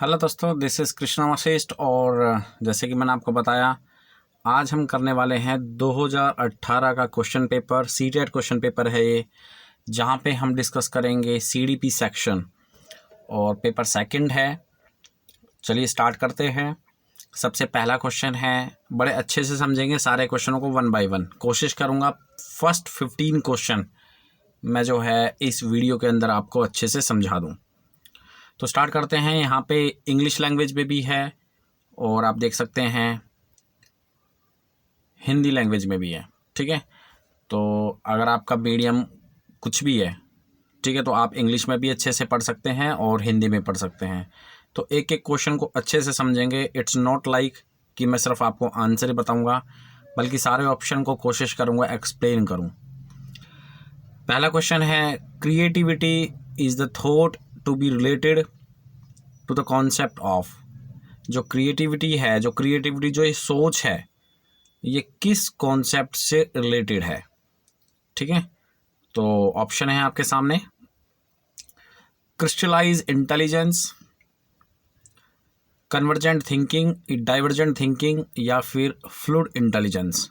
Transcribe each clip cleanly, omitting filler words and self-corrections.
Hello दोस्तों, this is Krishna Vashishtha. और जैसे कि मैंने आपको बताया, आज हम करने वाले हैं 2018 का question paper, CTET question paper है ये, जहाँ पे हम डिस्कस करेंगे सीडीपी सेक्शन और पेपर सेकंड है। चलिए स्टार्ट करते हैं। सबसे पहला क्वेश्चन है, बड़े अच्छे से समझेंगे सारे क्वेश्चनों को वन बाय वन। कोशिश करूँगा फर्स्ट 15 क्वेश्चन मैं जो है इस वीडियो के अंदर आपको अच्छे से समझा दूँ। तो स्टार्ट करते हैं। यहाँ पे इंग्लिश लैंग्वेज में भी है और आप देख सकते हैं हिंदी लैंग्वेज में भी है। ठीक है, तो अगर आपका मीडियम कुछ भी है, ठीक है, तो आप इंग्लिश में भी अच्छे से पढ़ सकते हैं और हिंदी में पढ़ सकते हैं। तो एक एक क्वेश्चन को अच्छे से समझेंगे। इट्स नॉट लाइक कि मैं सिर्फ आपको आंसर ही बताऊंगा, बल्कि सारे ऑप्शन को कोशिश करूंगा एक्सप्लेन करूं। पहला क्वेश्चन है, creativity is the thought to be related to the concept of. जो क्रिएटिविटी जो ये सोच है, ये किस कॉन्सेप्ट से रिलेटेड है। ठीक है, तो ऑप्शन है आपके सामने, crystallize intelligence, convergent thinking, divergent thinking, या फिर फ्लूइड इंटेलिजेंस।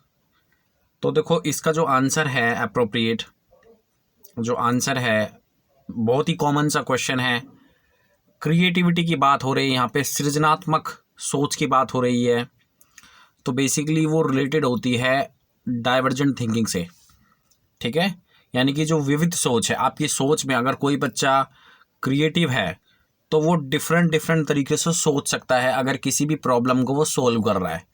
तो देखो, इसका जो आंसर है एप्रोप्रिएट जो आंसर है, बहुत ही कॉमन सा क्वेश्चन है। क्रिएटिविटी की बात हो रही है यहाँ पे, सृजनात्मक सोच की बात हो रही है, तो बेसिकली वो रिलेटेड होती है डाइवर्जेंट थिंकिंग से। ठीक है, यानी कि जो विविध सोच है, आपकी सोच में अगर कोई बच्चा क्रिएटिव है तो वो डिफरेंट तरीके से सोच सकता है अगर किसी भी प्रॉब्लम को वो सोल्व कर रहा है।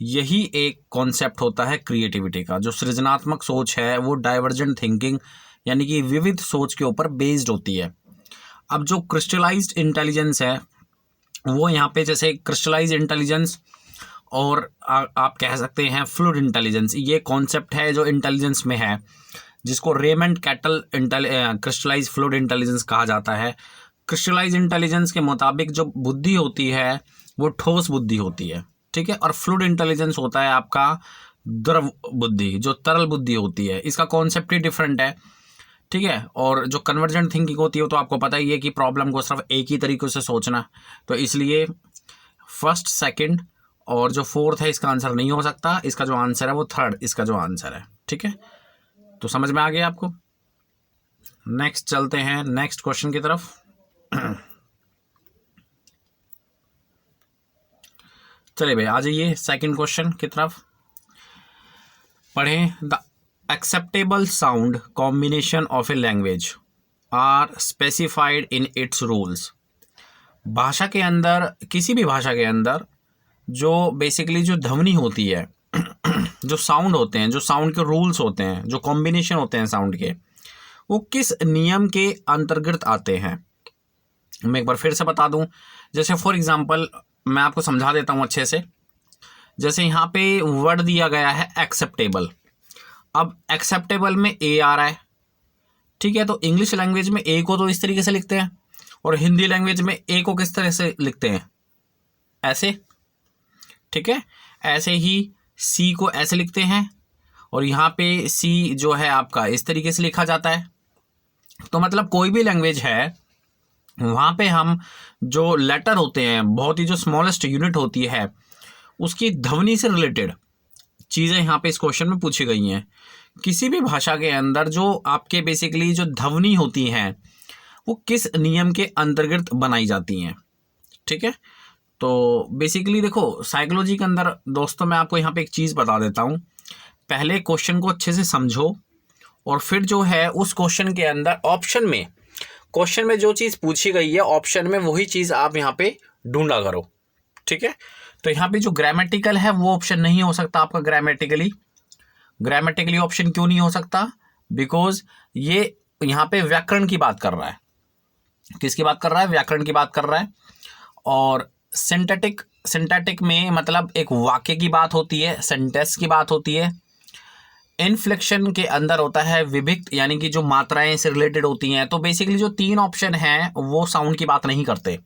यही एक कॉन्सेप्ट होता है क्रिएटिविटी का। जो सृजनात्मक सोच है वो डाइवर्जेंट थिंकिंग यानी कि विविध सोच के ऊपर बेस्ड होती है। अब जो क्रिस्टलाइज्ड इंटेलिजेंस है, वो यहाँ पे जैसे क्रिस्टलाइज इंटेलिजेंस और आप कह सकते हैं फ्लूइड इंटेलिजेंस, ये कॉन्सेप्ट है जो इंटेलिजेंस में है, जिसको Raymond Cattell crystallize fluid intelligence कहा जाता है। क्रिस्टलाइज इंटेलिजेंस के मुताबिक जो बुद्धि होती है वो ठोस बुद्धि होती है। ठीक है, और फ्लूइड इंटेलिजेंस होता है आपका द्रव बुद्धि, जो तरल बुद्धि होती है। इसका कॉन्सेप्ट ही डिफरेंट है। ठीक है, और जो कन्वर्जेंट थिंकिंग होती है तो आपको पता ही है कि प्रॉब्लम को सिर्फ एक ही तरीके से सोचना, तो इसलिए फर्स्ट, सेकंड और जो फोर्थ है इसका आंसर नहीं हो सकता। इसका जो आंसर है वो थर्ड इसका जो आंसर है। ठीक है, तो समझ में आ गया आपको। नेक्स्ट चलते हैं नेक्स्ट क्वेश्चन की तरफ। चलिए भाई, आ जाइए सेकंड क्वेश्चन की तरफ। पढ़ें, the acceptable sound combination of a language are specified in its rules. भाषा के अंदर, किसी भी भाषा के अंदर जो बेसिकली जो ध्वनि होती है, जो साउंड होते हैं, जो साउंड के रूल्स होते हैं, जो कॉम्बिनेशन होते हैं साउंड के, वो किस नियम के अंतर्गत आते हैं। मैं एक बार फिर से बता दूं, जैसे फॉर एग्जांपल मैं आपको समझा देता हूं अच्छे से। जैसे यहाँ पे वर्ड दिया गया है एक्सेप्टेबल। अब एक्सेप्टेबल में ए आ रहा है। ठीक है, तो इंग्लिश लैंग्वेज में ए को तो इस तरीके से लिखते हैं, और हिंदी लैंग्वेज में ए को किस तरह से लिखते हैं, ऐसे। ठीक है, ऐसे ही सी को ऐसे लिखते हैं, और यहाँ पे सी जो है आपका इस तरीके से लिखा जाता है। तो मतलब कोई भी लैंग्वेज है, वहाँ पे हम जो लेटर होते हैं, बहुत ही जो स्मॉलेस्ट यूनिट होती है, उसकी ध्वनि से रिलेटेड चीज़ें यहाँ पे इस क्वेश्चन में पूछी गई हैं। किसी भी भाषा के अंदर जो आपके बेसिकली जो ध्वनि होती हैं, वो किस नियम के अंतर्गत बनाई जाती हैं। ठीक है, तो बेसिकली देखो, साइकोलॉजी के अंदर दोस्तों मैं आपको यहाँ पे एक चीज़ बता देता हूँ। पहले क्वेश्चन को अच्छे से समझो, और फिर जो है उस क्वेश्चन के अंदर क्वेश्चन में जो चीज़ पूछी गई है ऑप्शन में, वही चीज़ आप यहाँ पे ढूंढा करो। ठीक है, तो यहाँ पे जो ग्रामेटिकल है वो ऑप्शन नहीं हो सकता आपका। ग्रामेटिकली ऑप्शन क्यों नहीं हो सकता? बिकॉज ये यहाँ पे व्याकरण की बात कर रहा है। किसकी बात कर रहा है? व्याकरण की बात कर रहा है। और सिंटैटिक में मतलब एक वाक्य की बात होती है, सेंटेंस की बात होती है। इनफ्लेक्शन के अंदर होता है विभक्त, यानी कि जो मात्राएं से रिलेटेड होती हैं। तो बेसिकली जो तीन ऑप्शन हैं वो साउंड की बात नहीं करते।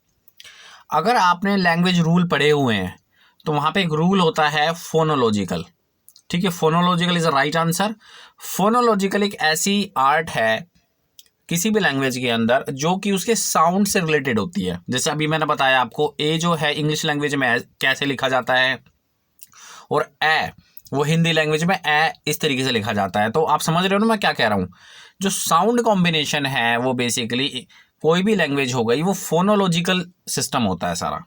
अगर आपने लैंग्वेज रूल पढ़े हुए हैं तो वहाँ पे एक रूल होता है फोनोलॉजिकल। ठीक है, phonological is a right answer. Phonological एक ऐसी आर्ट है किसी भी लैंग्वेज के अंदर जो कि उसके साउंड से रिलेटेड होती है। जैसे अभी मैंने बताया आपको, ए जो है इंग्लिश लैंग्वेज में कैसे लिखा जाता है, और ए वो हिंदी लैंग्वेज में ए इस तरीके से लिखा जाता है। तो आप समझ रहे हो ना मैं क्या कह रहा हूँ। जो साउंड कॉम्बिनेशन है वो बेसिकली कोई भी लैंग्वेज हो गई, वो फोनोलॉजिकल सिस्टम होता है सारा।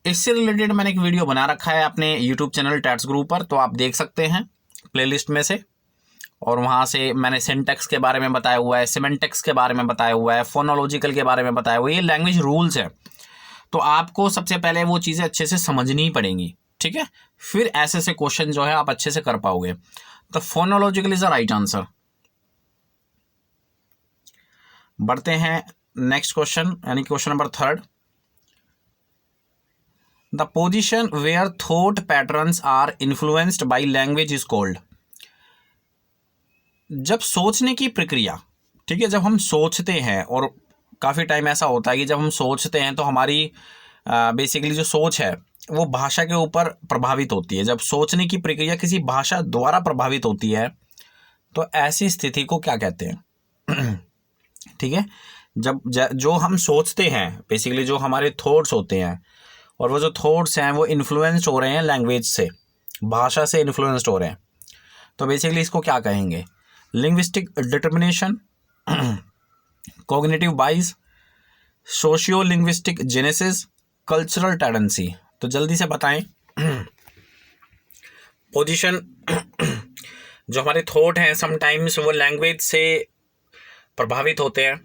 इससे रिलेटेड मैंने एक वीडियो बना रखा है अपने यूट्यूब चैनल टैट्स गुरु पर, तो आप देख सकते हैं प्लेलिस्ट में से। और वहाँ से मैंने सिंटैक्स के बारे में बताया हुआ है, सिमेंटेक्स के बारे में बताया हुआ है, फोनोलॉजिकल के बारे में बताया हुआ है। ये लैंग्वेज रूल्स है, तो आपको सबसे पहले वो चीज़ें अच्छे से समझनी पड़ेंगी, ठीक है। फिर ऐसे से क्वेश्चन जो है आप अच्छे से कर पाओगे। तो phonological is the right answer. बढ़ते हैं नेक्स्ट क्वेश्चन, यानी question number 3। The position where thought patterns are influenced by language is called. जब सोचने की प्रक्रिया, ठीक है, जब हम सोचते हैं, और काफ़ी टाइम ऐसा होता है कि जब हम सोचते हैं तो हमारी बेसिकली जो सोच है वो भाषा के ऊपर प्रभावित होती है। जब सोचने की प्रक्रिया किसी भाषा द्वारा प्रभावित होती है तो ऐसी स्थिति को क्या कहते हैं? ठीक है, जब जो हम सोचते हैं, बेसिकली जो हमारे थॉट्स होते हैं, और वो जो थॉट्स हैं वो इन्फ्लुएंस्ड हो रहे हैं लैंग्वेज से, भाषा से इन्फ्लुएंस्ड हो रहे हैं, तो बेसिकली इसको क्या कहेंगे? लिंग्विस्टिक डिटर्मिनेशन, कॉग्निटिव बाइस, socio linguistic genesis, cultural tendency. तो जल्दी से बताएं। पोजीशन जो हमारे थॉट हैं समटाइम्स वो लैंग्वेज से प्रभावित होते हैं।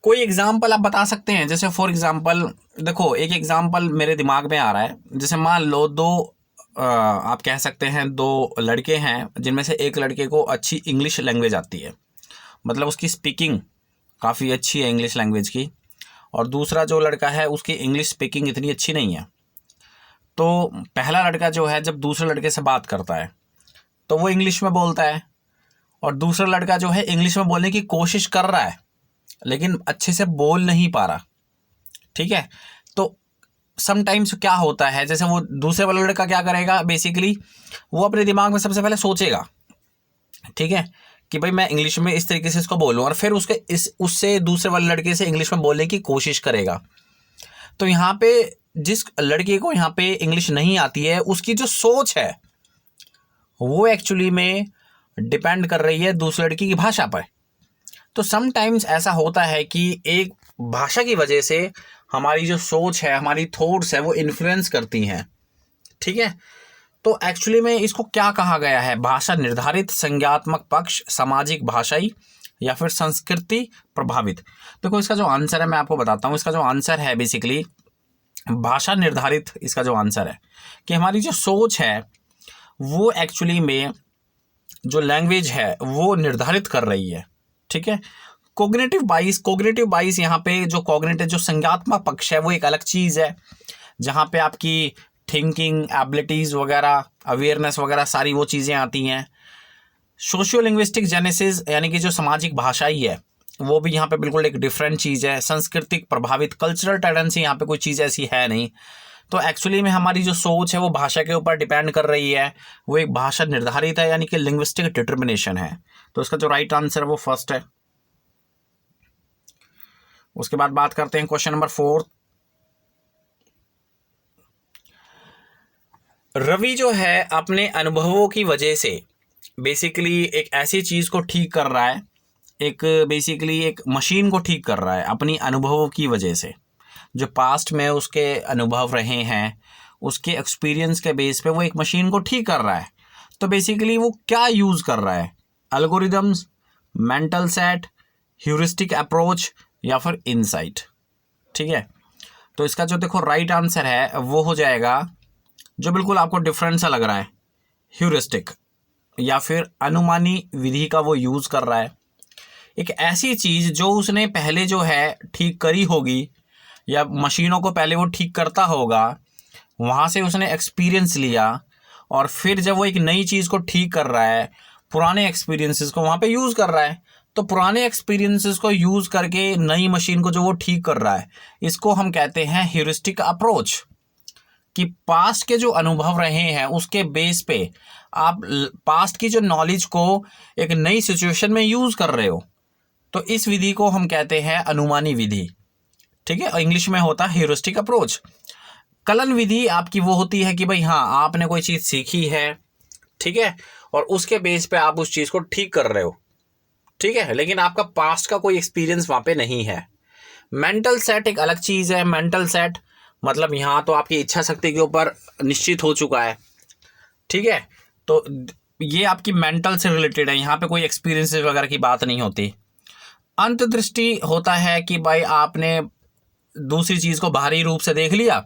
कोई एग्जाम्पल आप बता सकते हैं? जैसे फॉर एग्जाम्पल देखो, एक एग्जाम्पल मेरे दिमाग में आ रहा है। जैसे मान लो आप कह सकते हैं 2 लड़के हैं, जिनमें से एक लड़के को अच्छी इंग्लिश लैंग्वेज आती है, मतलब उसकी स्पीकिंग काफ़ी अच्छी है इंग्लिश लैंग्वेज की, और दूसरा जो लड़का है उसकी इंग्लिश स्पीकिंग इतनी अच्छी नहीं है। तो पहला लड़का जो है जब दूसरे लड़के से बात करता है तो वो इंग्लिश में बोलता है, और दूसरा लड़का जो है इंग्लिश में बोलने की कोशिश कर रहा है लेकिन अच्छे से बोल नहीं पा रहा, ठीक है। तो समटाइम्स क्या होता है, जैसे वो दूसरे वाला लड़का क्या करेगा, बेसिकली वो अपने दिमाग में सबसे पहले सोचेगा, ठीक है, कि भाई मैं इंग्लिश में इस तरीके से इसको बोलूँ, और फिर उससे दूसरे वाले लड़के से इंग्लिश में बोलने की कोशिश करेगा। तो यहाँ पे जिस लड़के को यहाँ पे इंग्लिश नहीं आती है, उसकी जो सोच है वो एक्चुअली में डिपेंड कर रही है दूसरे लड़की की भाषा पर। तो समटाइम्स ऐसा होता है कि एक भाषा की वजह से हमारी जो सोच है, हमारी थॉट्स है, वो इन्फ्लुएंस करती हैं, ठीक है। तो एक्चुअली में इसको क्या कहा गया है? भाषा निर्धारित, संज्ञात्मक पक्ष, सामाजिक भाषाई, या फिर संस्कृति प्रभावित। देखो इसका जो आंसर है मैं आपको बताता हूँ। इसका जो आंसर है बेसिकली भाषा निर्धारित। इसका जो आंसर है कि हमारी जो सोच है वो एक्चुअली में जो लैंग्वेज है वो निर्धारित कर रही है, ठीक है। कोग्निटिव बाइस यहाँ पे जो कॉग्निटिव जो संज्ञात्मक पक्ष है वो एक अलग चीज़ है, जहाँ पे आपकी थिंकिंग एबिलिटीज़ वगैरह, अवेयरनेस वगैरह सारी वो चीज़ें आती हैं। सोशियो लिंग्विस्टिक जेनेसिस यानी कि जो सामाजिक भाषाई है वो भी यहाँ पे बिल्कुल एक डिफरेंट चीज़ है। सांस्कृतिक प्रभावित, कल्चरल टेंडेंसी यहाँ पे कोई चीज़ ऐसी है नहीं। तो एक्चुअली में हमारी जो सोच है वो भाषा के ऊपर डिपेंड कर रही है, वो एक भाषा निर्धारित है, यानी कि लिंग्विस्टिक डिटर्मिनेशन है। तो इसका जो राइट आंसर है वो फर्स्ट है। उसके बाद बात करते हैं क्वेश्चन नंबर 4। रवि जो है अपने अनुभवों की वजह से बेसिकली एक ऐसी चीज़ को ठीक कर रहा है, बेसिकली एक मशीन को ठीक कर रहा है अपनी अनुभवों की वजह से। जो पास्ट में उसके अनुभव रहे हैं, उसके एक्सपीरियंस के बेस पे वो एक मशीन को ठीक कर रहा है। तो बेसिकली वो क्या यूज़ कर रहा है? Algorithms, mental set, heuristic approach, या फिर इनसाइट, ठीक है। तो इसका जो देखो राइट आंसर है वो हो जाएगा, जो बिल्कुल आपको डिफरेंट सा लग रहा है, ह्यूरिस्टिक, या फिर अनुमानी विधि का वो यूज़ कर रहा है। एक ऐसी चीज़ जो उसने पहले जो है ठीक करी होगी, या मशीनों को पहले वो ठीक करता होगा, वहाँ से उसने एक्सपीरियंस लिया, और फिर जब वो एक नई चीज़ को ठीक कर रहा है, पुराने एक्सपीरियंसेस को वहाँ पे यूज़ कर रहा है। तो पुराने एक्सपीरियंसेस को यूज़ करके नई मशीन को जो वो ठीक कर रहा है, इसको हम कहते हैं ह्यूरिस्टिक अप्रोच। कि पास्ट के जो अनुभव रहे हैं उसके बेस पे आप पास्ट की जो नॉलेज को एक नई सिचुएशन में यूज़ कर रहे हो। तो इस विधि को हम कहते हैं अनुमानी विधि, ठीक है, और इंग्लिश में होता है ह्यूरिस्टिक अप्रोच। कलन विधि आपकी वो होती है कि भाई हाँ, आपने कोई चीज़ सीखी है, ठीक है, और उसके बेस पे आप उस चीज़ को ठीक कर रहे हो, ठीक है, लेकिन आपका पास्ट का कोई एक्सपीरियंस वहाँ पे नहीं है। मेंटल सेट एक अलग चीज़ है। मेंटल सेट मतलब यहाँ तो आपकी इच्छा शक्ति के ऊपर निश्चित हो चुका है, ठीक है, तो ये आपकी मेंटल से रिलेटेड है, यहाँ पे कोई एक्सपीरियंस वगैरह की बात नहीं होती। अंतर्दृष्टि होता है कि भाई आपने दूसरी चीज़ को बाहरी रूप से देख लिया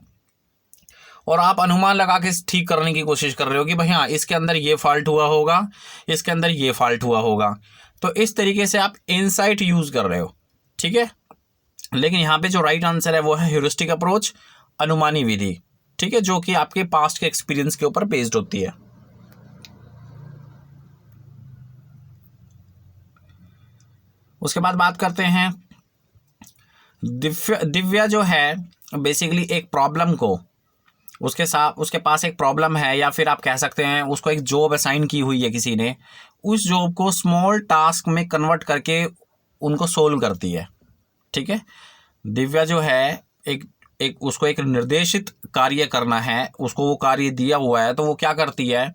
और आप अनुमान लगा के ठीक करने की कोशिश कर रहे हो कि भाई हाँ, इसके अंदर ये फॉल्ट हुआ होगा, इसके अंदर ये फॉल्ट हुआ होगा, तो इस तरीके से आप इनसाइट यूज़ कर रहे हो, ठीक है। लेकिन यहाँ पे जो राइट आंसर है वो है ह्यूरिस्टिक अप्रोच, अनुमानी विधि, ठीक है, जो कि आपके पास्ट के एक्सपीरियंस के ऊपर बेस्ड होती है। उसके बाद बात करते हैं दिव्या जो है बेसिकली एक प्रॉब्लम को, उसके पास एक प्रॉब्लम है, या फिर आप कह सकते हैं उसको एक जॉब असाइन की हुई है किसी ने, उस जॉब को स्मॉल टास्क में कन्वर्ट करके उनको सोल्व करती है, ठीक है। दिव्या जो है एक उसको एक निर्देशित कार्य करना है, उसको वो कार्य दिया हुआ है, तो वो क्या करती है,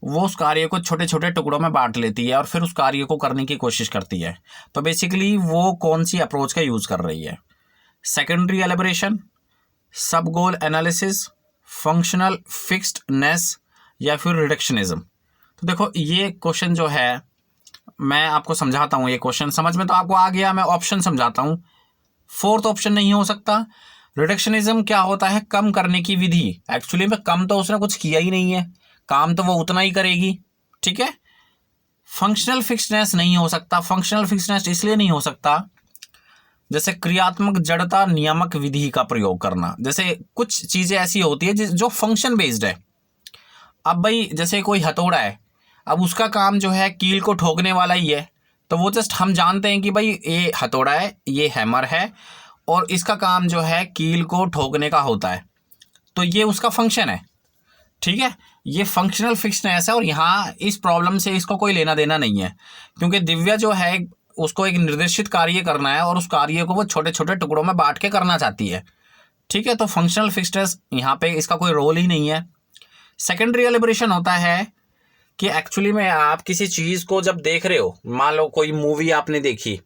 वो उस कार्य को छोटे छोटे टुकड़ों में बांट लेती है और फिर उस कार्य को करने की कोशिश करती है। तो बेसिकली वो कौन सी अप्रोच का यूज़ कर रही है? सेकेंडरी एलिब्रेशन, सब गोल एनालिसिस, फंक्शनल फिक्स्डनेस, या फिर रिडक्शनिज्म। तो देखो ये क्वेश्चन जो है मैं आपको समझाता हूँ, ये क्वेश्चन समझ में तो आपको आ गया, मैं ऑप्शन समझाता हूँ। फोर्थ ऑप्शन नहीं हो सकता। रिडक्शनिज्म क्या होता है? कम करने की विधि। एक्चुअली में कम तो उसने कुछ किया ही नहीं है, काम तो वो उतना ही करेगी, ठीक है। फंक्शनल फिक्स्डनेस नहीं हो सकता। फंक्शनल फिक्स्डनेस इसलिए नहीं हो सकता, जैसे क्रियात्मक जड़ता नियामक विधि का प्रयोग करना, जैसे कुछ चीज़ें ऐसी होती है जो फंक्शन बेस्ड है। अब भाई जैसे कोई हथौड़ा है, अब उसका काम जो है कील को ठोकने वाला ही है, तो वो जस्ट हम जानते हैं कि भाई ये हथौड़ा है, ये हैमर है, और इसका काम जो है कील को ठोकने का होता है, तो ये उसका फंक्शन है, ठीक है। ये फंक्शनल फिक्स्डनेस है, और यहाँ इस प्रॉब्लम से इसको कोई लेना देना नहीं है, क्योंकि दिव्या जो है उसको एक निर्देशित कार्य करना है और उस कार्य को वो छोटे छोटे टुकड़ों में बांट के करना चाहती है, ठीक है। तो फंक्शनल फिक्स्डनेस यहाँ पे इसका कोई रोल ही नहीं है। सेकेंडरी एलिब्रेशन होता है कि एक्चुअली में आप किसी चीज़ को जब देख रहे हो, मान लो कोई मूवी आपने देखी,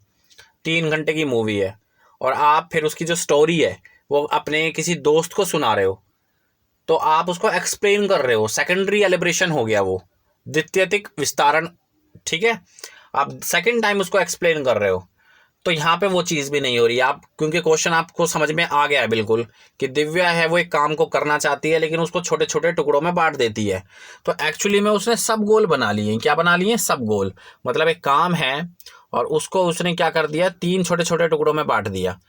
3 घंटे की मूवी है, और आप फिर उसकी जो स्टोरी है वो अपने किसी दोस्त को सुना रहे हो, तो आप उसको एक्सप्लेन कर रहे हो। सेकेंडरी एलिब्रेशन हो गया वो, द्वितीयक विस्तारण, ठीक है। आप सेकेंड टाइम उसको एक्सप्लेन कर रहे हो, तो यहाँ पे वो चीज़ भी नहीं हो रही आप, क्योंकि क्वेश्चन आपको समझ में आ गया है बिल्कुल कि दिव्या है वो एक काम को करना चाहती है लेकिन उसको छोटे छोटे टुकड़ों में बांट देती है। तो एक्चुअली में उसने सब गोल बना लिए। क्या बना लिए? सब गोल। मतलब एक काम है और उसको उसने क्या कर दिया, 3 छोटे छोटे टुकड़ों में बांट दिया।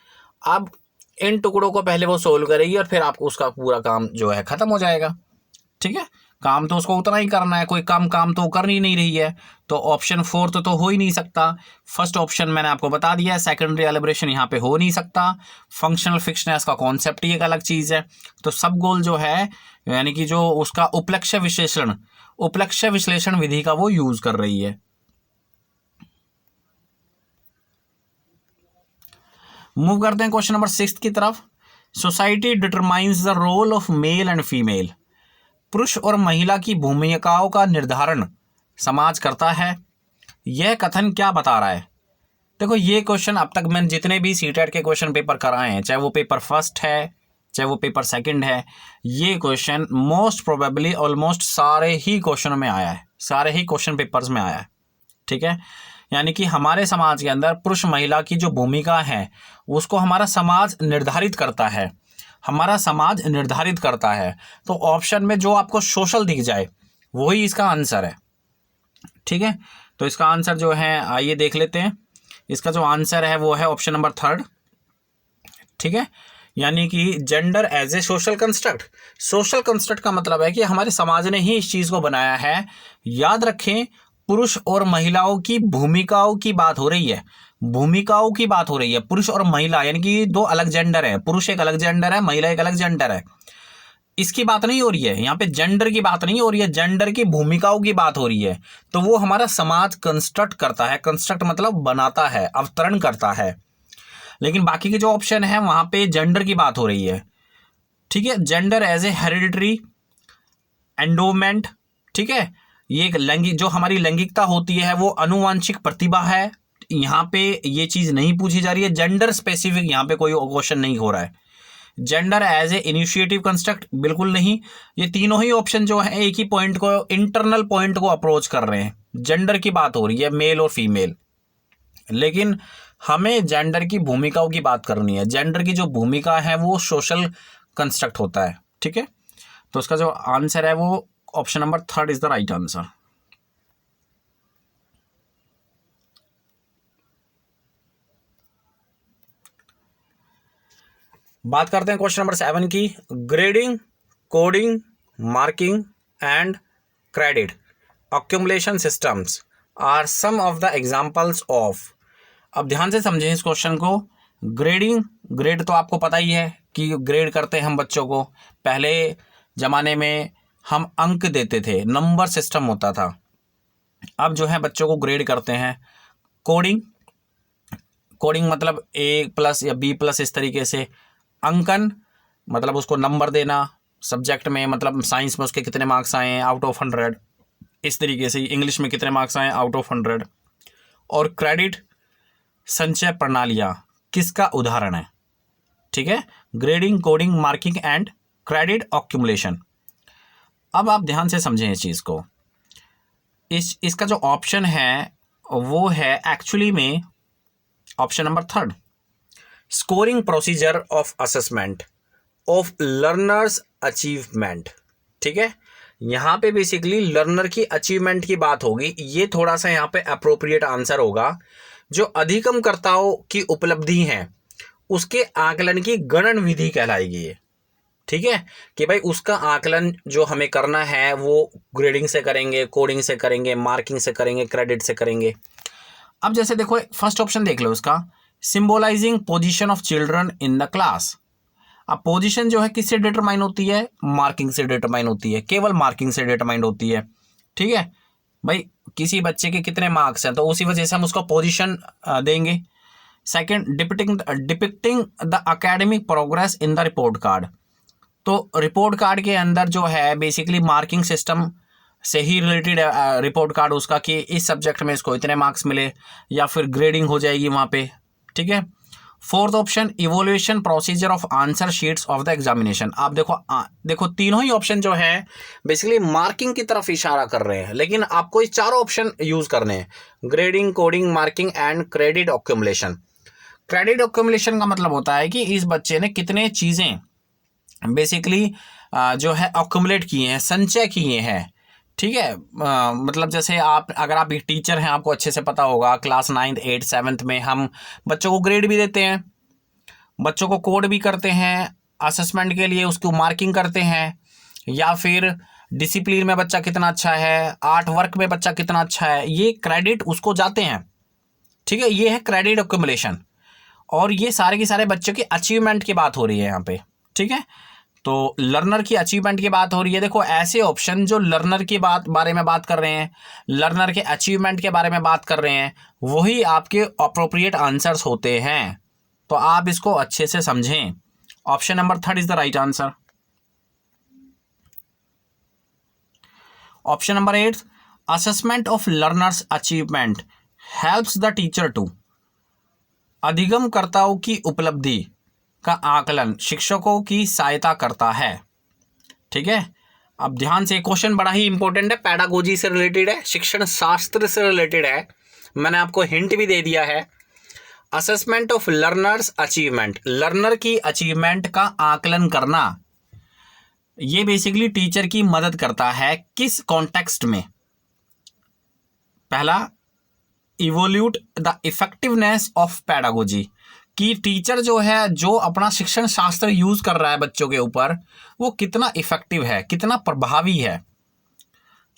अब इन टुकड़ों को पहले वो सोल्व करेगी और फिर आपको उसका पूरा काम जो है ख़त्म हो जाएगा, ठीक है। काम तो उसको उतना ही करना है, कोई कम काम तो कर ही नहीं रही है, तो ऑप्शन 4 तो हो ही नहीं सकता। फर्स्ट ऑप्शन मैंने आपको बता दिया है, सेकेंडरी एलिब्रेशन यहाँ पे हो नहीं सकता। फंक्शनल फिक्स्डनेस का कॉन्सेप्ट ही एक अलग चीज़ है। तो सब गोल जो है, यानी कि जो उसका उपलक्ष्य विश्लेषण विधि का वो यूज़ कर रही है। मूव करते हैं क्वेश्चन नंबर 6 की तरफ। Society determines the role of male and female. पुरुष और महिला की भूमिकाओं का निर्धारण समाज करता है। यह कथन क्या बता रहा है? देखो ये क्वेश्चन अब तक मैंने जितने भी सीटेट के क्वेश्चन पेपर कराए हैं, चाहे वो पेपर फर्स्ट है चाहे वो पेपर सेकंड है, ये क्वेश्चन मोस्ट प्रोबेबली ऑलमोस्ट सारे ही क्वेश्चनों में आया है, सारे ही क्वेश्चन पेपर्स में आया है, ठीक है। यानी कि हमारे समाज के अंदर पुरुष महिला की जो भूमिका है उसको हमारा समाज निर्धारित करता है, हमारा समाज निर्धारित करता है। तो ऑप्शन में जो आपको सोशल दिख जाए वही इसका आंसर है, ठीक है। तो इसका आंसर जो है आइए देख लेते हैं। इसका जो आंसर है वो है ऑप्शन नंबर 3, ठीक है। यानी कि gender as a social construct. Social construct का मतलब है कि हमारे समाज ने ही इस चीज़ को बनाया है। याद रखें, पुरुष और महिलाओं की भूमिकाओं की बात हो रही है, भूमिकाओं की बात हो रही है। पुरुष और महिला यानी कि 2 अलग जेंडर है, पुरुष एक अलग जेंडर है, महिला एक अलग जेंडर है। इसकी बात नहीं हो रही है, यहाँ पे जेंडर की बात नहीं हो रही है, जेंडर की भूमिकाओं की बात हो रही है। तो वो हमारा समाज कंस्ट्रक्ट करता है, कंस्ट्रक्ट मतलब बनाता है, अवतरण करता है। लेकिन बाकी के जो ऑप्शन है वहाँ पे जेंडर की बात हो रही है। ठीक है, gender as a hereditary endowment. ठीक है, ये एक लैंगिक, जो हमारी लैंगिकता होती है वो अनुवांशिक प्रतिभा है। यहाँ पे ये चीज़ नहीं पूछी जा रही है, जेंडर स्पेसिफिक यहाँ पे कोई क्वेश्चन नहीं हो रहा है। Gender as a initiative construct, बिल्कुल नहीं। ये तीनों ही ऑप्शन जो है एक ही पॉइंट को, इंटरनल पॉइंट को अप्रोच कर रहे हैं। जेंडर की बात हो रही है, मेल और फीमेल, लेकिन हमें जेंडर की भूमिकाओं की बात करनी है। जेंडर की जो भूमिका है वो सोशल कंस्ट्रक्ट होता है। ठीक है, तो उसका जो आंसर है वो option number 3 is the right answer. बात करते हैं क्वेश्चन नंबर 7 की। Grading, coding, marking and credit accumulation systems are some of the examples of. अब ध्यान से समझें इस क्वेश्चन को। ग्रेडिंग, ग्रेड तो आपको पता ही है कि ग्रेड करते हैं हम बच्चों को। पहले ज़माने में हम अंक देते थे, नंबर सिस्टम होता था। अब जो है बच्चों को ग्रेड करते हैं। कोडिंग, कोडिंग मतलब A+ या B+, इस तरीके से। अंकन मतलब उसको नंबर देना, सब्जेक्ट में मतलब साइंस में उसके कितने मार्क्स आए हैं आउट ऑफ 100, इस तरीके से। इंग्लिश में कितने मार्क्स आए आउट ऑफ 100। और क्रेडिट, संचय प्रणालियाँ किसका उदाहरण है। ठीक है, grading, coding, marking and credit accumulation. अब आप ध्यान से समझें इस चीज़ को। इसका जो ऑप्शन है वो है एक्चुअली में option number 3, scoring procedure of assessment of learners achievement. ठीक है, यहाँ पे बेसिकली लर्नर की अचीवमेंट की बात होगी। ये थोड़ा सा यहाँ पे अप्रोप्रिएट आंसर होगा। जो अधिगमकर्ताओं की उपलब्धि हैं उसके आकलन की गणन विधि कहलाएगी ये। ठीक है, कि भाई उसका आकलन जो हमें करना है वो ग्रेडिंग से करेंगे, कोडिंग से करेंगे, मार्किंग से करेंगे, क्रेडिट से करेंगे। अब जैसे देखो फर्स्ट ऑप्शन देख लो उसका, symbolising position of children in the class. अब पोजीशन जो है किससे डिटरमाइन होती है, मार्किंग से डिटरमाइन होती है, केवल मार्किंग से डिटरमाइन होती है। ठीक है भाई, किसी बच्चे के कितने मार्क्स हैं तो उसी वजह से हम उसका पोजीशन देंगे। Second, depicting the academic progress in the report card. तो रिपोर्ट कार्ड के अंदर जो है बेसिकली मार्किंग सिस्टम से ही रिलेटेड रिपोर्ट कार्ड उसका, कि इस सब्जेक्ट में इसको इतने मार्क्स मिले, या फिर ग्रेडिंग हो जाएगी वहाँ पे। ठीक है, fourth option, evolution procedure of answer sheets of the examination. आप देखो तीनों ही ऑप्शन जो है बेसिकली मार्किंग की तरफ इशारा कर रहे हैं, लेकिन आपको ये चारों ऑप्शन यूज करने हैं, grading, coding, marking and credit accumulation. Credit accumulation का मतलब होता है कि इस बच्चे ने कितने चीज़ें बेसिकली जो है अक्यूमुलेट किए हैं, संचय किए हैं। ठीक है, मतलब जैसे अगर आप एक टीचर हैं, आपको अच्छे से पता होगा, क्लास 9th 8th 7th में हम बच्चों को ग्रेड भी देते हैं, बच्चों को कोड भी करते हैं, असेसमेंट के लिए उसको मार्किंग करते हैं, या फिर डिसिप्लिन में बच्चा कितना अच्छा है, आर्ट वर्क में बच्चा कितना अच्छा है, ये क्रेडिट उसको जाते हैं। ठीक है, ये है क्रेडिट अक्यूमुलेशन। और ये सारे के सारे बच्चों की अचीवमेंट की बात हो रही है यहाँ पे। ठीक है, तो लर्नर की अचीवमेंट की बात हो रही है। देखो ऐसे ऑप्शन जो लर्नर की बारे में बात कर रहे हैं, लर्नर के अचीवमेंट के बारे में बात कर रहे हैं, वही आपके अप्रोप्रिएट आंसर्स होते हैं। तो आप इसको अच्छे से समझें। Option number 3 is the right answer. Option number 8, assessment of learners achievement helps the teacher to. अधिगमकर्ताओं की उपलब्धि का आकलन शिक्षकों की सहायता करता है। ठीक है, अब ध्यान से, क्वेश्चन बड़ा ही इंपॉर्टेंट है, पैडागोजी से रिलेटेड है, शिक्षण शास्त्र से रिलेटेड है। मैंने आपको हिंट भी दे दिया है। Assessment of learners achievement, learner की अचीवमेंट का आकलन करना, ये बेसिकली टीचर की मदद करता है। किस कॉन्टेक्स्ट में? पहला, evolute the effectiveness of pedagogy, कि टीचर जो है, जो अपना शिक्षण शास्त्र यूज कर रहा है बच्चों के ऊपर, वो कितना इफेक्टिव है, कितना प्रभावी है।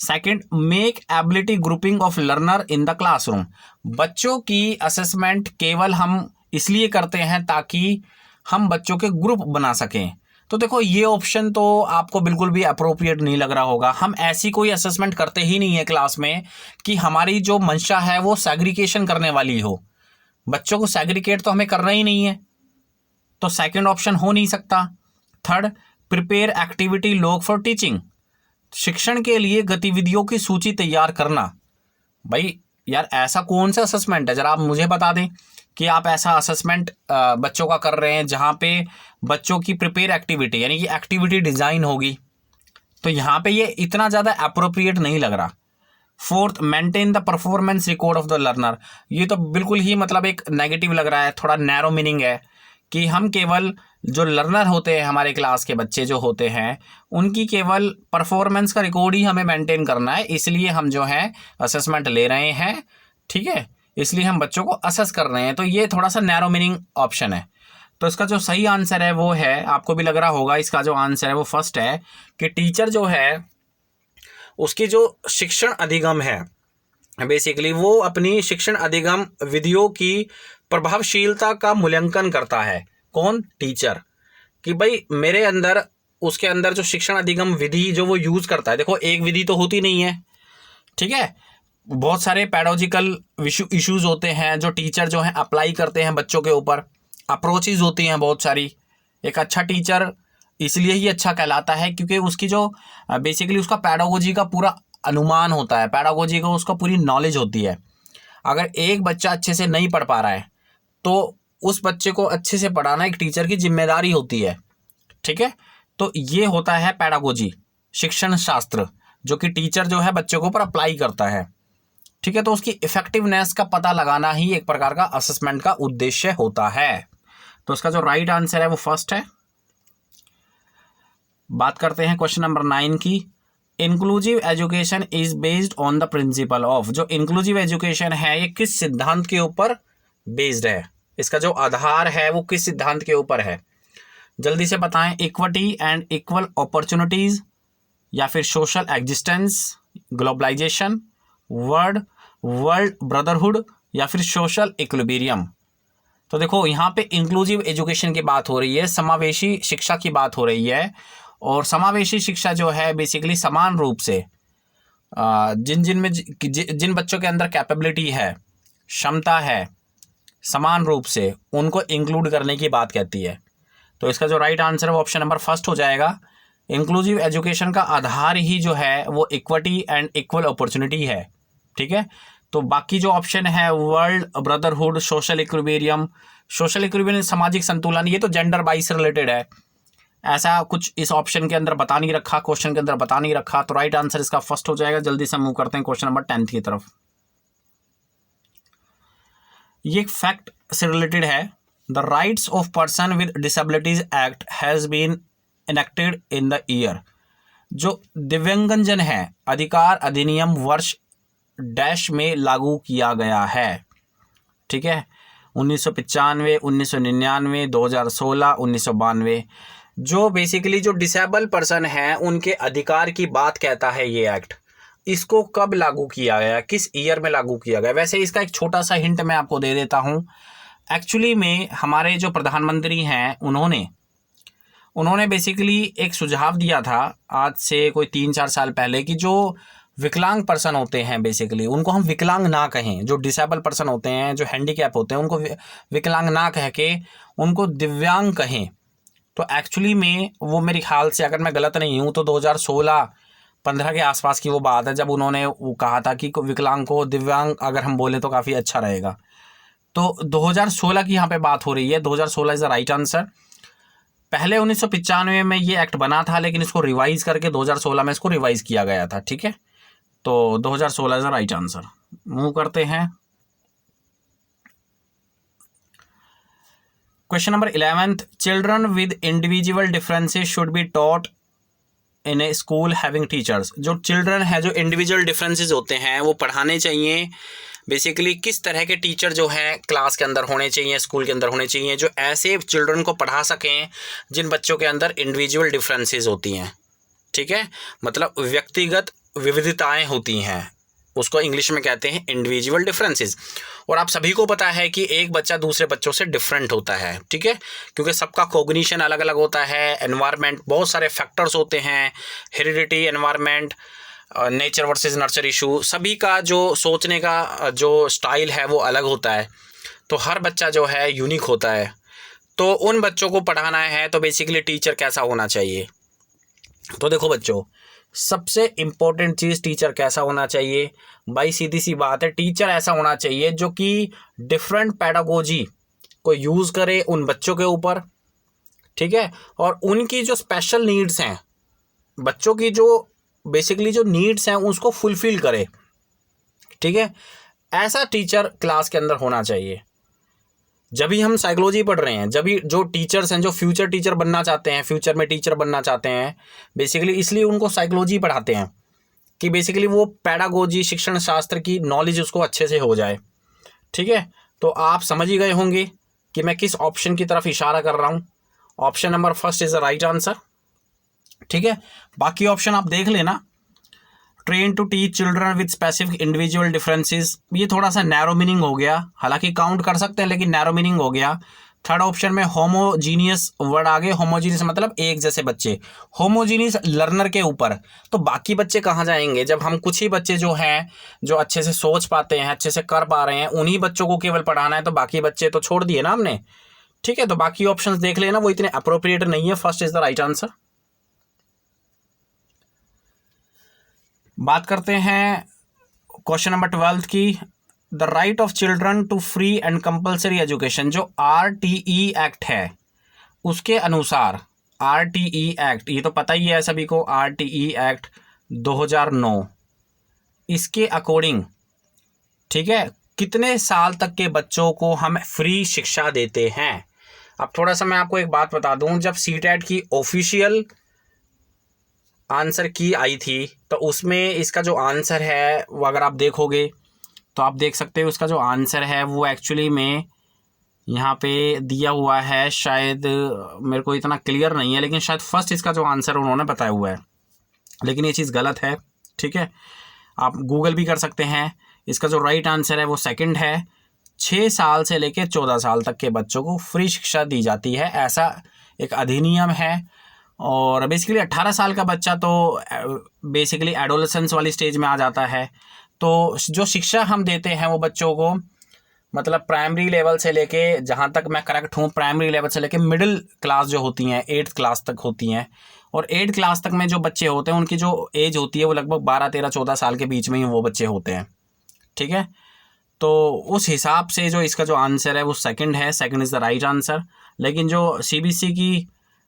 Second, make ability grouping of learner in the classroom, बच्चों की असेसमेंट केवल हम इसलिए करते हैं ताकि हम बच्चों के ग्रुप बना सकें, तो देखो ये ऑप्शन तो आपको बिल्कुल भी अप्रोप्रिएट नहीं लग रहा होगा। हम ऐसी कोई असेसमेंट करते ही नहीं है क्लास में कि हमारी जो मंशा है वो सेग्रीगेशन करने वाली हो। बच्चों को सेग्रीगेट तो हमें करना ही नहीं है, तो सेकंड ऑप्शन हो नहीं सकता। Third, prepare activity log for teaching, शिक्षण के लिए गतिविधियों की सूची तैयार करना। भाई यार ऐसा कौन सा असेसमेंट है, जरा आप मुझे बता दें कि आप ऐसा असेसमेंट बच्चों का कर रहे हैं जहाँ पे बच्चों की प्रिपेयर एक्टिविटी यानी कि एक्टिविटी डिज़ाइन होगी, तो यहाँ पे ये इतना ज़्यादा अप्रोप्रिएट नहीं लग रहा। Fourth, maintain the performance record of the learner, ये तो बिल्कुल ही मतलब एक नेगेटिव लग रहा है, थोड़ा नैरो मीनिंग है कि हम केवल जो लर्नर होते हैं हमारे क्लास के बच्चे जो होते हैं उनकी केवल परफॉर्मेंस का रिकॉर्ड ही हमें मेंटेन करना है, इसलिए हम जो है असेसमेंट ले रहे हैं, ठीक है, इसलिए हम बच्चों को असेस कर रहे हैं। तो ये थोड़ा सा नैरो मीनिंग ऑप्शन है। तो इसका जो सही आंसर है वो है, आपको भी लग रहा होगा इसका जो आंसर है वो फर्स्ट है कि टीचर जो है उसकी जो शिक्षण अधिगम है बेसिकली वो अपनी शिक्षण अधिगम विधियों की प्रभावशीलता का मूल्यांकन करता है। कौन? टीचर। कि भाई मेरे अंदर उसके अंदर जो शिक्षण अधिगम विधि जो वो यूज़ करता है, देखो एक विधि तो होती नहीं है, ठीक है, बहुत सारे पैडोलॉजिकल इश्यूज होते हैं जो टीचर जो है अप्लाई करते हैं बच्चों के ऊपर, अप्रोचेज होती हैं बहुत सारी। एक अच्छा टीचर इसलिए ही अच्छा कहलाता है क्योंकि उसकी जो बेसिकली उसका पैडागोजी का पूरा अनुमान होता है, पैडागोजी का उसका पूरी नॉलेज होती है। अगर एक बच्चा अच्छे से नहीं पढ़ पा रहा है तो उस बच्चे को अच्छे से पढ़ाना एक टीचर की जिम्मेदारी होती है, ठीक है। तो ये होता है पैडागोजी, शिक्षण शास्त्र, जो कि टीचर जो है बच्चों के ऊपर अप्लाई करता है, ठीक है। तो उसकी इफेक्टिवनेस का पता लगाना ही एक प्रकार का असेसमेंट का उद्देश्य होता है। तो इसका जो राइट आंसर है वो फर्स्ट है। बात करते हैं क्वेश्चन नंबर 9 की। Inclusive education is based on the principle of, जो इंक्लूसिव एजुकेशन है ये किस सिद्धांत के ऊपर बेस्ड है, इसका जो आधार है वो किस सिद्धांत के ऊपर है, जल्दी से बताएं। इक्विटी एंड इक्वल अपॉर्चुनिटीज, या फिर social existence, globalization, world brotherhood, या फिर सोशल इक्विलिब्रियम। तो देखो यहाँ पे इंक्लूसिव एजुकेशन की बात हो रही है, समावेशी शिक्षा की बात हो रही है। और समावेशी शिक्षा जो है बेसिकली समान रूप से जिन बच्चों के अंदर कैपेबिलिटी है, क्षमता है, समान रूप से उनको इंक्लूड करने की बात कहती है। तो इसका जो राइट आंसर है वो ऑप्शन नंबर फर्स्ट हो जाएगा। इंक्लूसिव एजुकेशन का आधार ही जो है वो इक्विटी एंड इक्वल अपॉर्चुनिटी है, ठीक है। तो बाकी जो ऑप्शन है world brotherhood, social equilibrium, social equilibrium सामाजिक संतुलन, ये तो जेंडर वाइज रिलेटेड है, ऐसा कुछ इस ऑप्शन के अंदर बता नहीं रखा, क्वेश्चन के अंदर बता नहीं रखा। तो राइट आंसर इसका फर्स्ट हो जाएगा। जल्दी से मूव करते हैं क्वेश्चन नंबर 10 की तरफ। ये एक फैक्ट से रिलेटेड है। The rights of person with disabilities act has been enacted in the year, जो दिव्यांगजन है अधिकार अधिनियम वर्ष डैश में लागू किया गया है, ठीक है। 1995, 1999, 2016, 1992। जो बेसिकली जो डिसेबल पर्सन है उनके अधिकार की बात कहता है ये एक्ट। इसको कब लागू किया गया, किस ईयर में लागू किया गया? वैसे इसका एक छोटा सा हिंट मैं आपको दे देता हूँ। एक्चुअली में हमारे जो प्रधानमंत्री हैं उन्होंने बेसिकली एक सुझाव दिया था आज से कोई 3-4 साल पहले कि जो विकलांग पर्सन होते हैं बेसिकली उनको हम विकलांग ना कहें, जो डिसेबल पर्सन होते हैं, जो हैंडीकैप होते हैं, उनको विकलांग ना कह के उनको दिव्यांग कहें। तो एक्चुअली में वो मेरे ख्याल से, अगर मैं गलत नहीं हूँ, तो 2016-15 के आसपास की वो बात है जब उन्होंने वो कहा था कि विकलांग को दिव्यांग अगर हम बोलें तो काफ़ी अच्छा रहेगा। तो 2016 की यहाँ पे बात हो रही है। 2016 इज़ द राइट आंसर। पहले 1995 में ये एक्ट बना था, लेकिन इसको रिवाइज करके 2016 में इसको रिवाइज किया गया था, ठीक है। तो 2016 is the right answer. Move करते हैं question number 11। Children with individual differences should be taught in A school having teachers, जो चिल्ड्रन है जो इंडिविजुअल डिफरेंसेस होते हैं वो पढ़ाने चाहिए। बेसिकली किस तरह के टीचर जो हैं क्लास के अंदर होने चाहिए, स्कूल के अंदर होने चाहिए, जो ऐसे चिल्ड्रन को पढ़ा सकें जिन बच्चों के अंदर इंडिविजुअल डिफरेंसेस होती हैं, ठीक है, मतलब व्यक्तिगत विविधताएं होती हैं, उसको इंग्लिश में कहते हैं इंडिविजुअल डिफरेंसेस। और आप सभी को पता है कि एक बच्चा दूसरे बच्चों से डिफरेंट होता है, ठीक है, क्योंकि सबका कॉग्निशन अलग अलग होता है, एनवायरनमेंट, बहुत सारे फैक्टर्स होते हैं, heredity, environment, nature versus nurture issue, सभी का जो सोचने का जो स्टाइल है वो अलग होता है। तो हर बच्चा जो है यूनिक होता है। तो उन बच्चों को पढ़ाना है तो बेसिकली टीचर कैसा होना चाहिए? तो देखो बच्चों, सबसे इम्पोर्टेंट चीज़ टीचर कैसा होना चाहिए भाई, सीधी सी बात है, टीचर ऐसा होना चाहिए जो कि डिफरेंट पैडागोजी को यूज़ करे उन बच्चों के ऊपर, ठीक है, और उनकी जो स्पेशल नीड्स हैं, बच्चों की जो बेसिकली जो नीड्स हैं उसको फुलफिल करे, ठीक है, ऐसा टीचर क्लास के अंदर होना चाहिए। जब भी हम साइकोलॉजी पढ़ रहे हैं, जब भी जो टीचर्स हैं जो फ्यूचर टीचर बनना चाहते हैं, फ्यूचर में टीचर बनना चाहते हैं, बेसिकली इसलिए उनको साइकोलॉजी पढ़ाते हैं कि बेसिकली वो पैडागोजी, शिक्षण शास्त्र की नॉलेज उसको अच्छे से हो जाए, ठीक है। तो आप समझ ही गए होंगे कि मैं किस ऑप्शन की तरफ इशारा कर रहा हूँ। Option number first is the right answer, ठीक है। बाकी ऑप्शन आप देख लेना। Train to teach children with specific individual differences, ये थोड़ा सा नैरो मीनिंग हो गया, हालांकि काउंट कर सकते हैं लेकिन नैरो मीनिंग हो गया। थर्ड ऑप्शन में होमोजीनियस वर्ड आ गए, होमोजीनियस मतलब एक जैसे बच्चे, होमोजीनियस लर्नर के ऊपर, तो बाकी बच्चे कहाँ जाएंगे? जब हम कुछ ही बच्चे जो हैं जो अच्छे से सोच पाते हैं, अच्छे से कर पा रहे हैं, उन्हीं बच्चों को केवल पढ़ाना है, तो बाकी बच्चे तो छोड़ दिए ना हमने, ठीक है। तो बाकी ऑप्शंस देख लेना, वो इतने अप्रोप्रिएट नहीं है। First is the right answer. बात करते हैं क्वेश्चन नंबर 12 की। The right of children to free and compulsory education, जो RTE एक्ट है उसके अनुसार, RTE एक्ट, ये तो पता ही है सभी को, RTE एक्ट 2009, इसके अकॉर्डिंग, ठीक है, कितने साल तक के बच्चों को हम फ्री शिक्षा देते हैं? अब थोड़ा सा मैं आपको एक बात बता दूं, जब CTET की ऑफिशियल आंसर की आई थी तो उसमें इसका जो आंसर है वो अगर आप देखोगे तो आप देख सकते हो उसका जो आंसर है वो एक्चुअली में यहाँ पे दिया हुआ है, शायद मेरे को इतना क्लियर नहीं है, लेकिन शायद फर्स्ट इसका जो आंसर उन्होंने बताया हुआ है, लेकिन ये चीज़ गलत है, ठीक है। आप गूगल भी कर सकते हैं। इसका जो राइट आंसर है वो सेकंड है। 6 साल से लेकर 14 साल तक के बच्चों को फ्री शिक्षा दी जाती है, ऐसा एक अधिनियम है। और बेसिकली 18 साल का बच्चा तो बेसिकली एडोलेसेंस वाली स्टेज में आ जाता है। तो जो शिक्षा हम देते हैं वो बच्चों को, मतलब प्राइमरी लेवल से लेके, जहाँ तक मैं करेक्ट हूँ, प्राइमरी लेवल से लेके मिडिल क्लास जो होती हैं 8th क्लास तक होती हैं, और 8th क्लास तक में जो बच्चे होते हैं उनकी जो एज होती है वो लगभग 12, 13, 14 साल के बीच में ही वो बच्चे होते हैं, ठीक है। तो उस हिसाब से जो इसका जो आंसर है वो सेकंड है, second is the right answer. लेकिन जो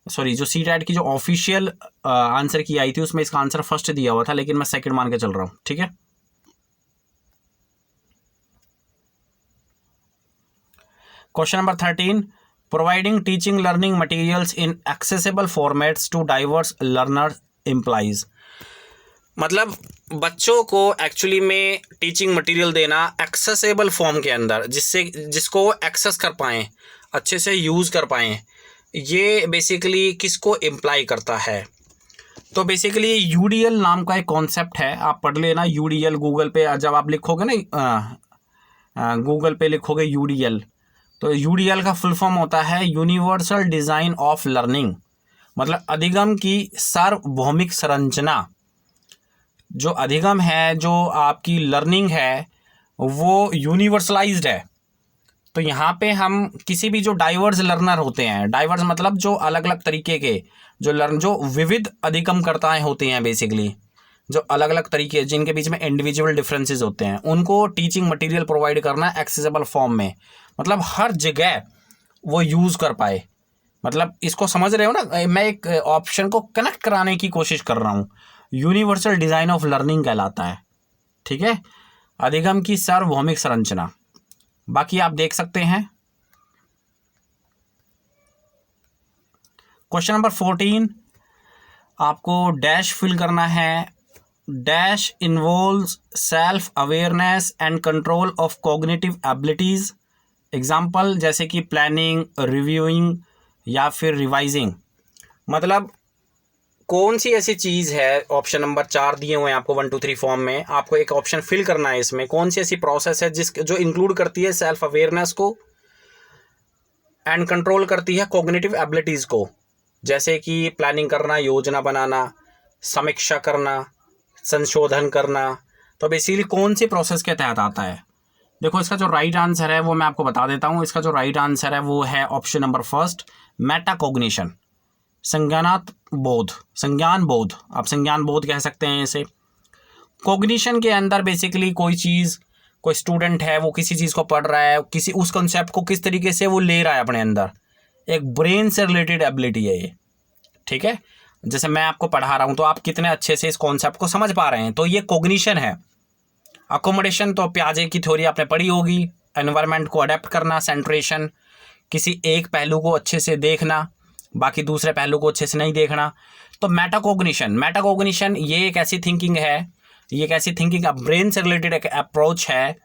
जो CTET की जो ऑफिशियल आंसर की आई थी उसमें इसका आंसर फर्स्ट दिया हुआ था, लेकिन मैं सेकंड मान के चल रहा हूँ, ठीक है। Question number 13, providing teaching learning materials in accessible formats to diverse learner implies, मतलब बच्चों को एक्चुअली में टीचिंग मटेरियल देना एक्सेसिबल फॉर्म के अंदर, जिसको एक्सेस कर पाएँ, अच्छे से यूज़ कर पाएँ, ये बेसिकली किसको इम्प्लाई करता है? तो बेसिकली UDL नाम का एक कॉन्सेप्ट है, आप पढ़ लेना। UDL गूगल पे जब आप लिखोगे ना, गूगल पे लिखोगे UDL, तो UDL का फुल फॉर्म होता है यूनिवर्सल डिज़ाइन ऑफ लर्निंग, मतलब अधिगम की सार्वभौमिक संरचना। जो अधिगम है, जो आपकी लर्निंग है वो यूनिवर्सलाइज्ड है। तो यहाँ पे हम किसी भी जो डाइवर्स लर्नर होते हैं, डाइवर्स मतलब जो अलग अलग तरीके के जो विविध अधिगमकर्ताएं होते हैं, बेसिकली जो अलग अलग तरीके जिनके बीच में इंडिविजुअल डिफरेंसेस होते हैं, उनको टीचिंग मटेरियल प्रोवाइड करना एक्सेसिबल फॉर्म में, मतलब हर जगह वो यूज़ कर पाए। मतलब इसको समझ रहे हो ना, मैं एक ऑप्शन को कनेक्ट कराने की कोशिश कर रहा हूँ। यूनिवर्सल डिज़ाइन ऑफ लर्निंग कहलाता है, ठीक है, अधिगम की सार्वभौमिक संरचना। बाकी आप देख सकते हैं। क्वेश्चन नंबर 14, आपको डैश फिल करना है। Dash involves self awareness and control of cognitive abilities. Example जैसे कि प्लानिंग, रिव्यूइंग या फिर रिवाइजिंग। मतलब कौन सी ऐसी चीज़ है, ऑप्शन नंबर 4 दिए हुए हैं आपको 1 2 3 फॉर्म में, आपको एक ऑप्शन फिल करना है इसमें, कौन सी ऐसी प्रोसेस है जो इंक्लूड करती है सेल्फ अवेयरनेस को एंड कंट्रोल करती है कॉग्निटिव एबिलिटीज़ को, जैसे कि प्लानिंग करना, योजना बनाना, समीक्षा करना, संशोधन करना। तो बेसिकली कौन सी प्रोसेस के तहत आता है? देखो इसका जो राइट आंसर है वो मैं आपको बता देता हूँ। इसका जो राइट आंसर है वो है ऑप्शन नंबर फर्स्ट, मेटाकॉग्निशन, संज्ञान बोध, आप संज्ञान बोध कह सकते हैं इसे। कॉग्निशन के अंदर बेसिकली कोई चीज़, कोई स्टूडेंट है वो किसी चीज़ को पढ़ रहा है, किसी उस कॉन्सेप्ट को किस तरीके से वो ले रहा है अपने अंदर, एक ब्रेन से रिलेटेड एबिलिटी है ये, ठीक है। जैसे मैं आपको पढ़ा रहा हूँ तो आप कितने अच्छे से इस कॉन्सेप्ट को समझ पा रहे हैं, तो ये कॉग्निशन है। अकोमोडेशन तो प्याजे की थ्योरी आपने पढ़ी होगी, एनवायरनमेंट को अडेप्ट करना, सेंट्रेशन, किसी एक पहलू को अच्छे से देखना, बाकी दूसरे पहलू को अच्छे से नहीं देखना। तो मेटाकॉग्निशन ये एक ऐसी थिंकिंग है, ये एक ऐसी थिंकिंग ब्रेन से रिलेटेड एक अप्रोच है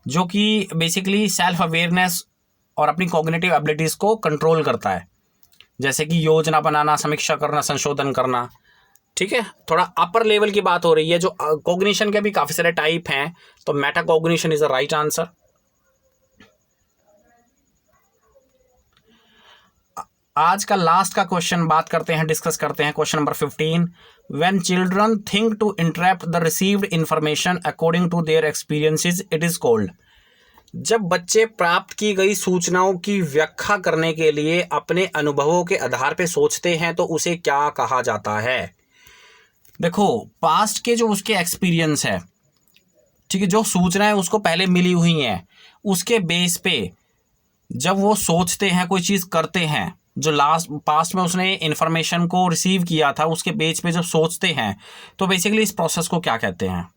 जो कि बेसिकली सेल्फ अवेयरनेस और अपनी कॉग्निटिव एबिलिटीज़ को कंट्रोल करता है, जैसे कि योजना बनाना, समीक्षा करना, संशोधन करना, ठीक है। थोड़ा अपर लेवल की बात हो रही है, जो कॉग्निशन के भी काफ़ी सारे टाइप हैं, तो metacognition is the right answer. आज का लास्ट का क्वेश्चन बात करते हैं, डिस्कस करते हैं, question number 15। When children think to interrupt the received information according to their experiences it is called. जब बच्चे प्राप्त की गई सूचनाओं की व्याख्या करने के लिए अपने अनुभवों के आधार पर सोचते हैं तो उसे क्या कहा जाता है? देखो पास्ट के जो उसके एक्सपीरियंस है, ठीक है, जो सूचनाएं उसको पहले मिली हुई हैं, उसके बेस पे जब वो सोचते हैं, कोई चीज़ करते हैं, जो पास्ट में उसने इन्फॉर्मेशन को रिसीव किया था उसके बेस पे जब सोचते हैं, तो बेसिकली इस प्रोसेस को क्या कहते हैं?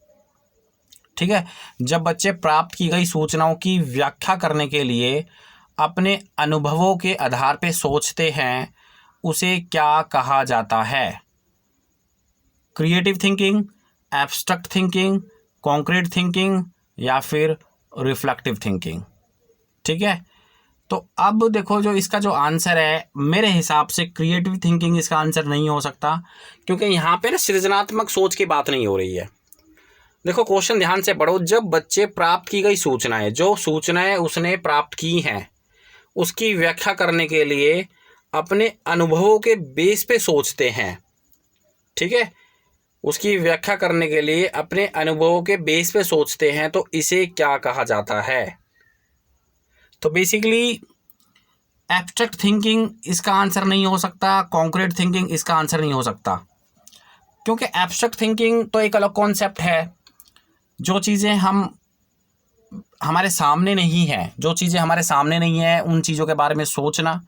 ठीक है, जब बच्चे प्राप्त की गई सूचनाओं की व्याख्या करने के लिए अपने अनुभवों के आधार पे सोचते हैं, उसे क्या कहा जाता है? Creative thinking, abstract thinking, concrete thinking या फिर रिफ्लेक्टिव थिंकिंग, ठीक है। तो अब देखो जो इसका जो आंसर है, मेरे हिसाब से क्रिएटिव थिंकिंग इसका आंसर नहीं हो सकता, क्योंकि यहाँ पे ना सृजनात्मक सोच की बात नहीं हो रही है। देखो क्वेश्चन ध्यान से पढ़ो, जब बच्चे प्राप्त की गई सूचनाएं, जो सूचनाएं उसने प्राप्त की हैं, उसकी व्याख्या करने के लिए अपने अनुभवों के बेस पे सोचते हैं, ठीक है, उसकी व्याख्या करने के लिए अपने अनुभवों के बेस पे सोचते हैं, तो इसे क्या कहा जाता है? तो बेसिकली एब्स्ट्रैक्ट थिंकिंग इसका आंसर नहीं हो सकता, कॉन्क्रीट थिंकिंग इसका आंसर नहीं हो सकता, क्योंकि एब्स्ट्रैक्ट थिंकिंग तो एक अलग कॉन्सेप्ट है। जो चीज़ें हमारे सामने नहीं है, जो चीज़ें हमारे सामने नहीं है उन चीज़ों के बारे में सोचना,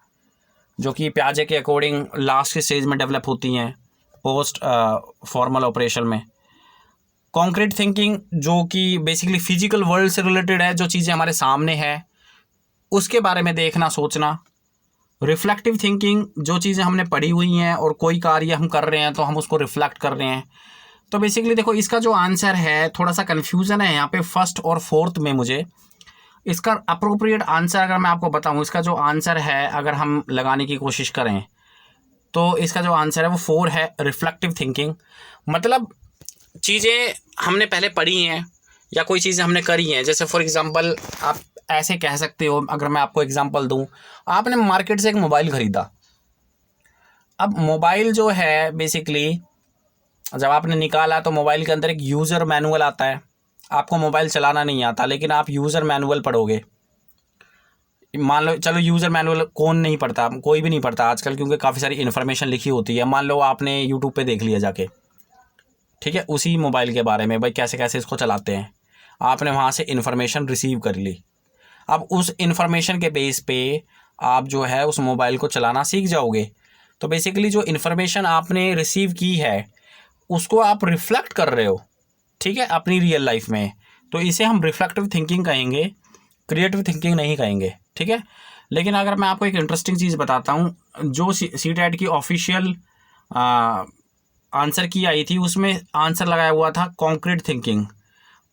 जो कि प्याजे के अकॉर्डिंग लास्ट के स्टेज में डेवलप होती हैं पोस्ट फॉर्मल ऑपरेशन में। कॉन्क्रीट थिंकिंग जो कि बेसिकली फिजिकल वर्ल्ड से रिलेटेड है, जो चीज़ें हमारे सामने है उसके बारे में देखना, सोचना। रिफ्लेक्टिव थिंकिंग जो चीज़ें हमने पढ़ी हुई हैं और कोई कार्य हम कर रहे हैं तो हम उसको रिफ्लेक्ट कर रहे हैं। तो बेसिकली देखो इसका जो आंसर है, थोड़ा सा कन्फ्यूज़न है यहाँ पे फर्स्ट और फोर्थ में। मुझे इसका अप्रोप्रिएट आंसर अगर मैं आपको बताऊँ, इसका जो आंसर है अगर हम लगाने की कोशिश करें तो इसका जो आंसर है वो 4 है, रिफ्लेक्टिव थिंकिंग। मतलब चीज़ें हमने पहले पढ़ी हैं या कोई चीज़ें हमने करी हैं, जैसे फॉर एग्ज़ाम्पल आप ऐसे कह सकते हो, अगर मैं आपको एग्जांपल दूं, आपने मार्केट से एक मोबाइल ख़रीदा। अब मोबाइल जो है बेसिकली जब आपने निकाला तो मोबाइल के अंदर एक यूज़र मैनुअल आता है। आपको मोबाइल चलाना नहीं आता, लेकिन आप यूज़र मैनुअल पढ़ोगे। मान लो, चलो यूज़र मैनुअल कौन नहीं पढ़ता, कोई भी नहीं पढ़ता आजकल, क्योंकि काफ़ी सारी इन्फॉर्मेशन लिखी होती है। मान लो आपने यूट्यूब पे देख लिया जाके, ठीक है, उसी मोबाइल के बारे में, भाई कैसे कैसे इसको चलाते हैं, आपने वहाँ से इन्फॉर्मेशन रिसीव कर ली। अब उस इन्फॉर्मेशन के बेस पे आप जो है उस मोबाइल को चलाना सीख जाओगे। तो बेसिकली जो इन्फॉर्मेशन आपने रिसीव की है उसको आप रिफ्लेक्ट कर रहे हो, ठीक है, अपनी रियल लाइफ में। तो इसे हम रिफ्लेक्टिव थिंकिंग कहेंगे, क्रिएटिव थिंकिंग नहीं कहेंगे, ठीक है। लेकिन अगर मैं आपको एक इंटरेस्टिंग चीज़ बताता हूँ, जो सीटेट की ऑफिशियल आंसर की आई थी उसमें आंसर लगाया हुआ था कॉन्क्रीट थिंकिंग।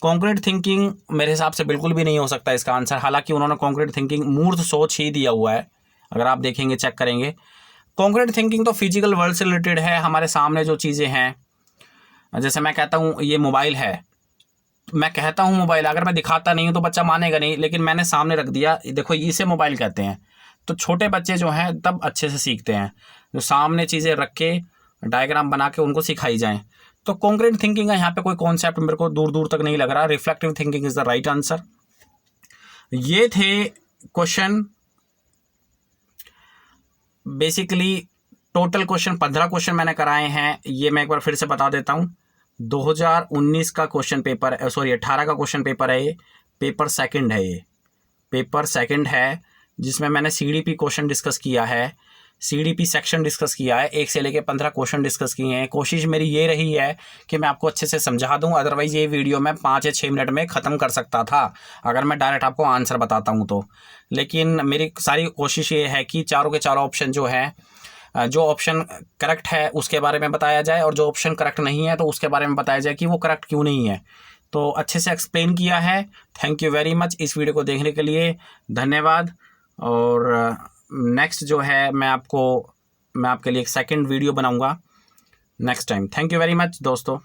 कॉन्क्रीट थिंकिंग मेरे हिसाब से बिल्कुल भी नहीं हो सकता इसका आंसर, हालांकि उन्होंने कॉन्क्रीट थिंकिंग मूर्त सोच ही दिया हुआ है। अगर आप देखेंगे, चेक करेंगे, कॉन्क्रीट थिंकिंग तो फिजिकल वर्ल्ड से रिलेटेड है, हमारे सामने जो चीज़ें हैं, जैसे मैं कहता हूँ ये मोबाइल है, मैं कहता हूँ मोबाइल, अगर मैं दिखाता नहीं हूँ तो बच्चा मानेगा नहीं, लेकिन मैंने सामने रख दिया, देखो इसे मोबाइल कहते हैं। तो छोटे बच्चे जो हैं तब अच्छे से सीखते हैं, जो सामने चीज़ें रख के डायग्राम बना के उनको सिखाई जाएँ। तो कॉन्क्रीट थिंकिंग का यहाँ पे कोई कॉन्सेप्ट मेरे को दूर दूर तक नहीं लग रहा। Reflective thinking is the right answer. ये थे question, basically total question 15 question मैंने कराए हैं। ये मैं एक बार फिर से बता देता हूँ, 2019 का क्वेश्चन पेपर, सॉरी 18 का क्वेश्चन पेपर है ये, पेपर सेकंड है ये, पेपर सेकंड है, जिसमें मैंने सीडीपी क्वेश्चन डिस्कस किया है, सीडीपी सेक्शन डिस्कस किया है, 1 से लेकर 15 क्वेश्चन डिस्कस किए हैं। कोशिश मेरी ये रही है कि मैं आपको अच्छे से समझा दूं, अदरवाइज़ ये वीडियो मैं 5 या 6 मिनट में ख़त्म कर सकता था अगर मैं डायरेक्ट आपको आंसर बताता हूं तो। लेकिन मेरी सारी कोशिश ये है कि चारों के चारों ऑप्शन जो है, जो ऑप्शन करेक्ट है उसके बारे में बताया जाए, और जो ऑप्शन करेक्ट नहीं है तो उसके बारे में बताया जाए कि वो करेक्ट क्यों नहीं है। तो अच्छे से एक्सप्लेन किया है। थैंक यू वेरी मच इस वीडियो को देखने के लिए, धन्यवाद। और नेक्स्ट जो है मैं आपके लिए एक सेकंड वीडियो बनाऊंगा next time. Thank you very much दोस्तों।